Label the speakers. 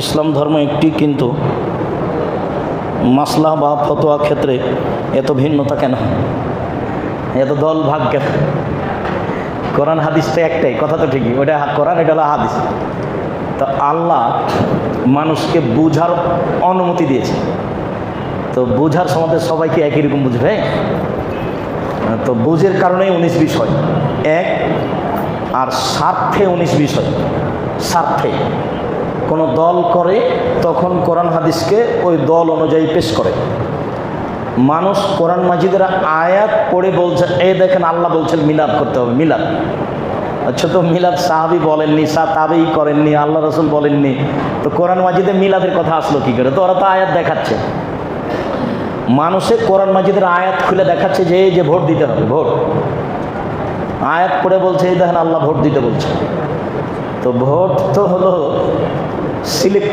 Speaker 1: ইসলাম ধর্ম একটি, কিন্তু মাসলা বা ফতোয়া ক্ষেত্রে এত ভিন্নতা কেন, এত দল ভাগ কেন? কোরআন হাদিসটা একটাই, কথা তো ঠিকই, ওটা কোরআন, এটা হলো হাদিস। তো আল্লাহ মানুষকে বুঝার অনুমতি দিয়েছে, তো বুঝার সময় সবাইকে একই রকম বুঝবে? তো বুঝের কারণেই 19 বিষয় এক, আর স্বার্থে 19 বিষয়। স্বার্থে কোনো দল করে তখন কোরআন হাদিসকে ওই দল অনুযায়ী পেশ করে। মানুষ কোরআন মাজিদের আয়াত পড়ে বলছে, এই দেখেন আল্লাহ বলছেন মিলাদ করতে হবে, মিলাদ। আচ্ছা, তো মিলাদ সাহাবী বলেননি, তাবেঈ করেননি, আল্লাহ রসুল বলেননি, তো কোরআন মাজিদে মিলাদের কথা আসলো কি করে? তো ওরা তো আয়াত দেখাচ্ছে, মানুষে কোরআন মাজিদের আয়াত খুলে দেখাচ্ছে যে এই যে ভোট দিতে হবে, ভোট আয়াত পড়ে বলছে এই দেখেন আল্লাহ ভোট দিতে বলছে। তো ভোট তো হলো সিলেক্ট